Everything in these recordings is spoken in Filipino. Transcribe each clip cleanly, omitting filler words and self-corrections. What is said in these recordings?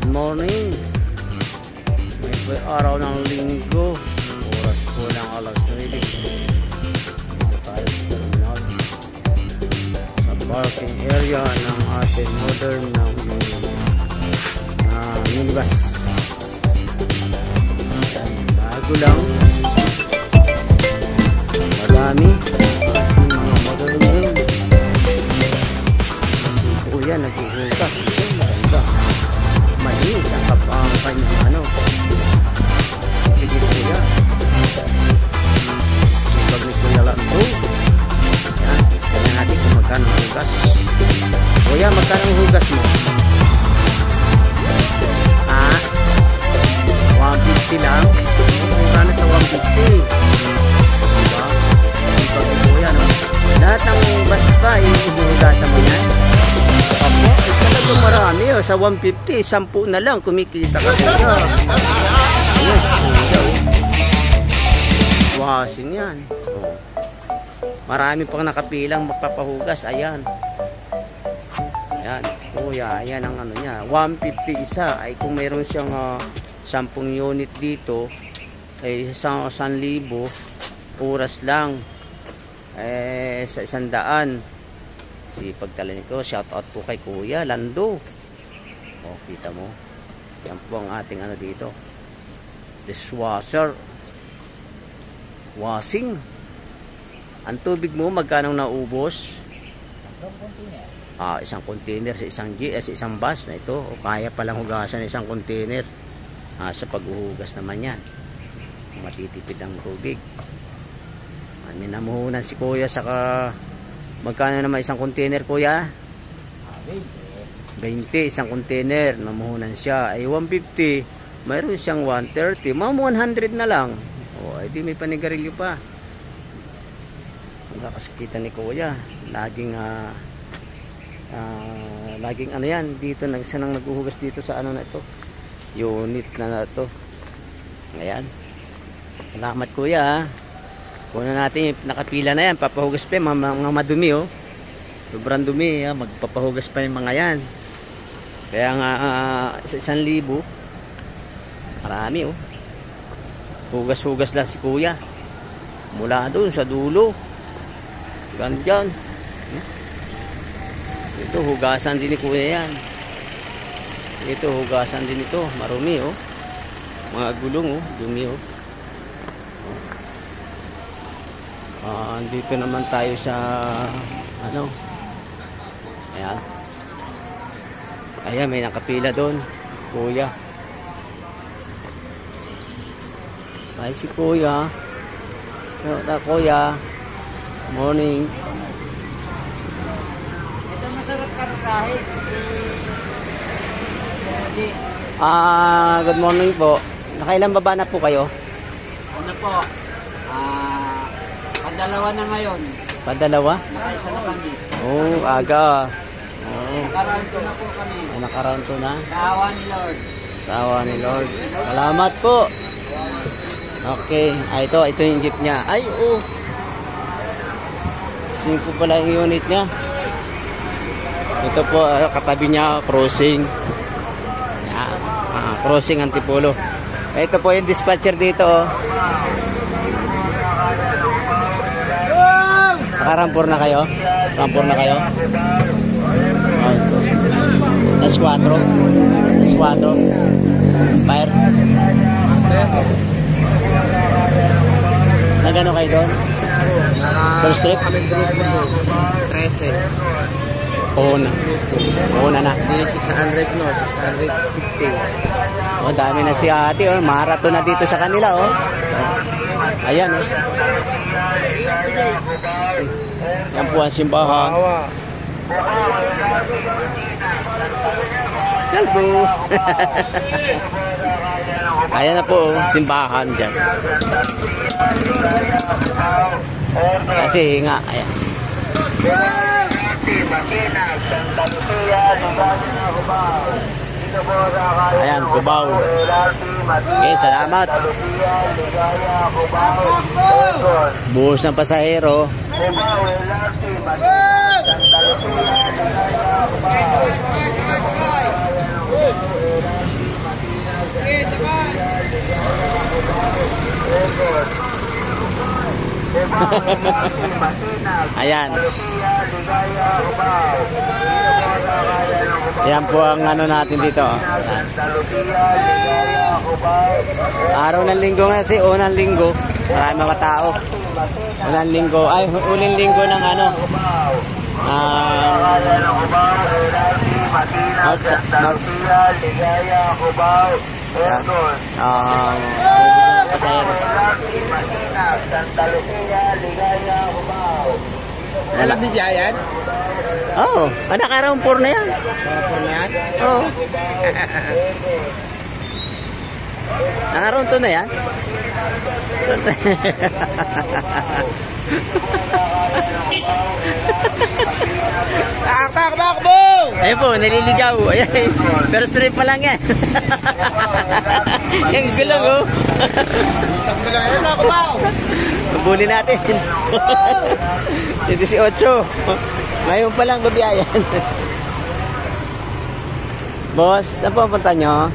Good morning. May araw ng linggo. Oras po ng alas 9. Dito tayo sa terminal. Sa parking area ng ating modern na minibus. Bago lang. Madami. Mga modern ngayon. Ito yan, naghuhugas. Ito, maganda. Malinis ang kanyang ano. Pigit ko yan. Pag ni Kuya lang ito. Yan. Tignan natin kung magkano ang hugas. Kuya, magkano ang hugas mo? 150 lang. Mura na sa 150. Diba? Pag ni Kuya, no? Lahat ng basta ihuhugasan mo yan. Apo, talaga marami oh. Sa 150, 10 na lang kumikita ka Kuya. Washing yan. Oh. Marami pang nakapilang magpapahugas. Ayan. Ayan. Kuya, ayan ang ano niya. 150 isa. Ay kung mayroon siyang 10 unit dito, ay 1,000 oras lang. Sa 100. Sipag talaga ko. Shout out po kay Kuya Lando. O, kita mo. Yan po ang ating ano dito. Dishwasher. Washing. Ang tubig mo, magkano naubos? Isang container sa isang sa isang bus na ito. O kaya palang hugasan isang container. Sa paghuhugas naman yan. Matitipid ang tubig. Minamuhunan si Kuya saka magkano naman isang container Kuya? 20 isang container. Namuhunan siya ay 150. Mayroon siyang 130. Mga 100 na lang. O ay di may panigarilyo pa. Nakakasakita ni Kuya. Laging laging ano yan dito sanang naghuhugas dito sa ano na ito. Unit na ito. Ayan. Salamat Kuya. Kunin natin yung nakapila na yan. Papahugas pa yung mga madumi oh. Sobrang dumi. Magpapahugas pa yung mga yan. Kaya nga sa 1,000. Marami oh. Hugas-hugas lang si Kuya. Mula doon sa dulo. Ganyan. Ito hugasan din ni Kuya yan. Ito hugasan din ito. Marumi oh. Mga gulong oh. Dumi oh. Dito naman tayo sa ano. Ayan. Ayan, may nakapila doon. Kuya. Ay si Kuya. Kuya. Morning. Ito masarap ka kahit. Good morning po. Nakailan baba na po kayo? Ano po? Padalawa na ngayon. Padalawa? Nakaisa na kami. Oh, aga. Oh. Nakaround ko na po kami. Nakaround ko na? Sa awa ni Lord. Sa awa ni Lord. Salamat po. Okay. Ito yung jeep niya. Ay, oh. 5 pala yung unit niya. Ito po, katabi niya, crossing. Crossing Antipolo. Ito po yung dispatcher dito, oh. Nakarampor na kayo? Rampor na kayo? S4? S4? Fire? Nagano kayo doon? Full strip? 13. Una na. Hindi 600 no, 650. Oh, dami na si ate, oh. Marathon na dito sa kanila, oh. Ayan, oh. Yan po ang simbahan. Yan po. Ayan na po, simbahan dyan. Kasi nga, ayan. Ayan, Cubao. Okay, salamat. Buhos ng pasahero. Ayan. Ayan po ang ano natin dito. Araw ng linggo nga kasi, unang linggo. Marami mga tao. Unang linggo, ay uling linggo ng ano. Alam ni Jayan? Oo, nakaraang 4 na yan. Kapon na yan? Oo. Nakaraang 2 na yan. Takbo! Ayun po, naliligaw. Ayan. Pero straight pa lang yan. Yung gulong, oh. Isang ko lang. Ito ako ba? Buli natin. Si 18. Ngayon pa lang babiyayan. Boss, saan po ang punta nyo?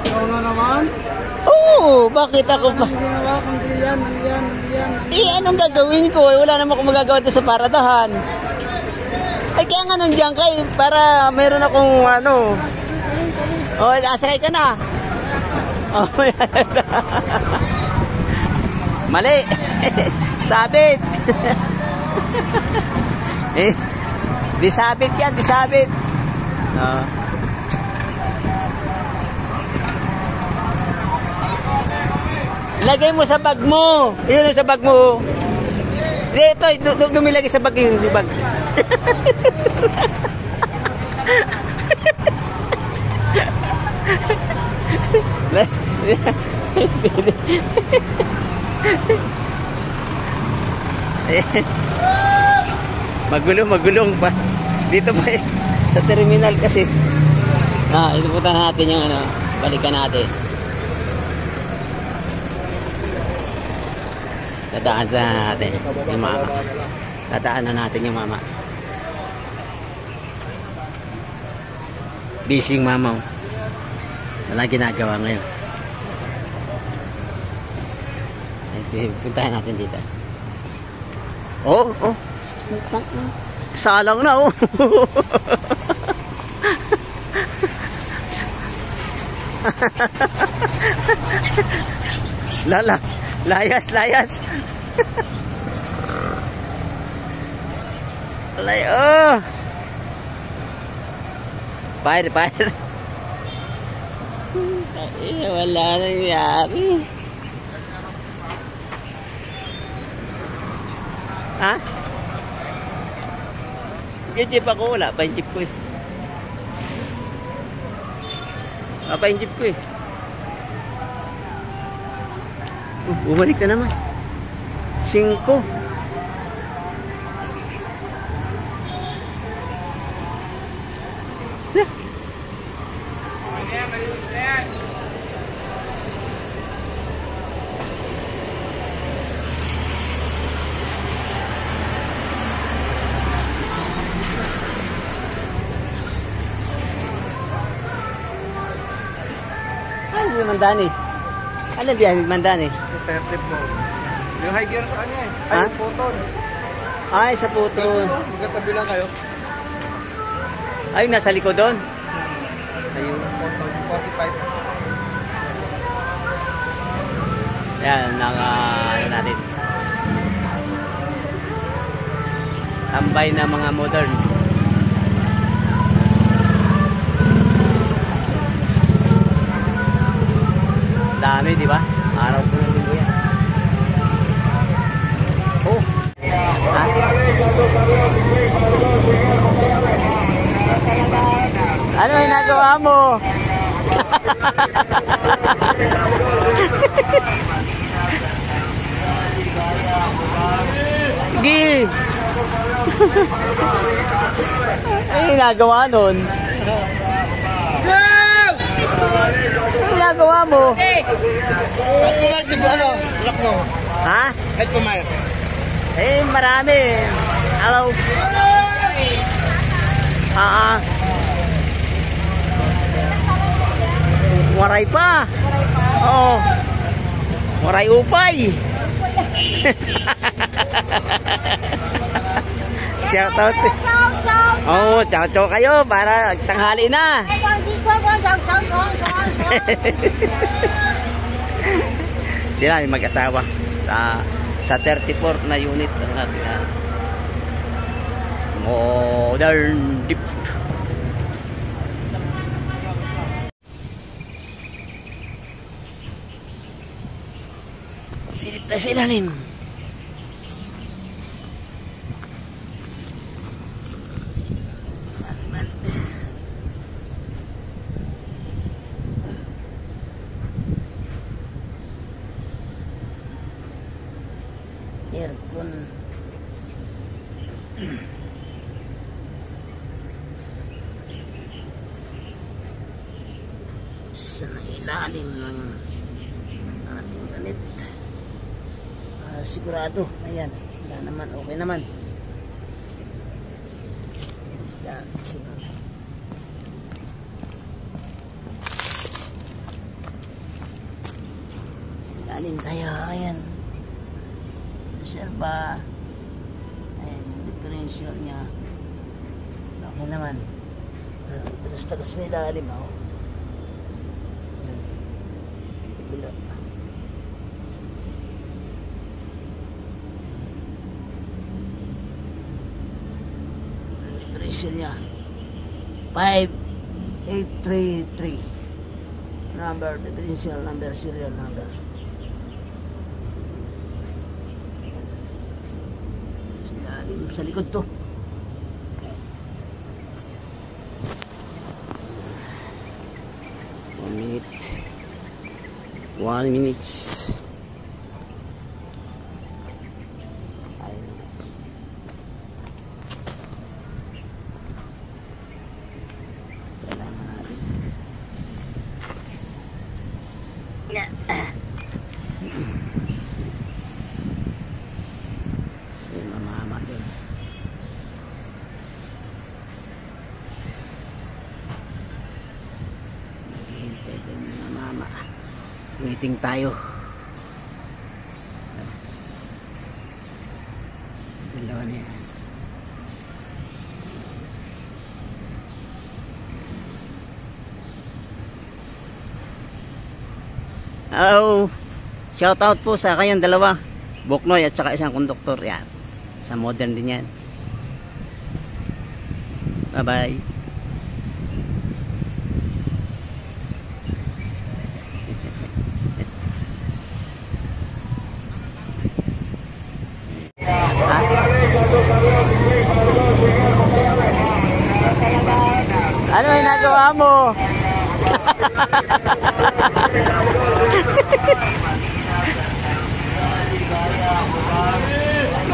Ikaw na naman? Oo, bakit ako pa? Ang ginawa kong diyan. Anong gagawin ko? Wala naman akong magagawa dito sa paradahan. Ay, kaya nga nandiyan kayo para mayroon akong ano. Oh, asakay ka na. Oh, mali. Sabit. Disabit yan, disabit. Lagay mo sa bag mo. Yun sa bag mo. Ito, dumilagay sa bag yung bag. Magulong pa. Dito pa sa terminal kasi. Ipupunta natin yung ano, balikan natin. Dadaan na natin yung mama. Dadaan na natin yung mama. Busy yung mama. Wala ginagawa ngayon. Puntahan natin dito. Oh. Salang na, oh. Layas. Oh. Fire. Wala nangyari. Ha? Jeep ako, wala pa yung jeep ko eh. Wala pa yung jeep ko eh. Bumalik na naman. 5. Ano si Mandani? Ano biyahe ni Mandani? Perfect mo. Yung high gear sa kanya eh. Ay, Ha? yung photon. Ay, sa puto. Magkatabi lang kayo. Ay, nasa likod doon. Ayun. Photon, 45. Yan, ano natin. Tambay na mga modern. Dami, di ba? Araw po ng linggo yan. Oh. Ha? Ano ginagawa mo? Gi! Ano ginagawa nun? Ano ginagawa mo? At kumar si ano? Lock mo. Ha? At kumar. Marami. Hello? Waray pa. Oo. Waray upay. Shout out. Oh, ciao ciao kayo para tanghali na. Sila yung mag-asawa sa 34 na unit ng ating Modern Deep. Silip tayo sa ilalim. Aircon. Sa ilalim ng ating ganit. Sigurado, ayan, wala naman, okay naman. Yan, sigurado. Ilalim tayo, ayan. Reserva. Ayan, yung differential niya. Okay naman. Tagas-tagas may ilalim, ako. Ayan. Bila. Niya 5833 number, differential number, serial number. Sa likod to. 1 minute. 1 minute. Mamama doon. Naghihintay doon na mama. Waiting tayo. Dalawa na yan. Hello. Shout out po sa kayong dalawa. Buknoy at saka isang konduktor. Yan. Sa modern din yan. Bye bye. Ano yung nagawa mo?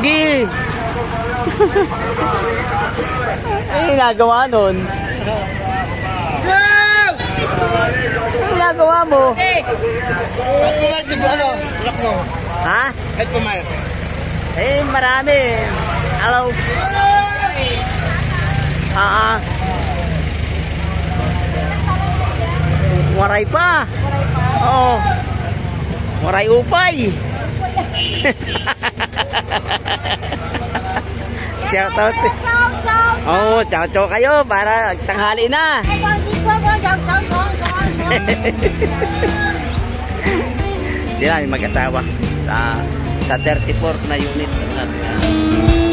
Gi. Ano yung nagawa nun? Ano yung nagawa mo? Ba't pumayar si ano? Lock mo. Ha? Ba't pumayar? Eh, marami. Hello. Waray pa. Oo. Waray upay. Shout out. Oh, ciao ciao kayo para tanghali na. Sila yung mag-asawa sa 34 na unit ng ating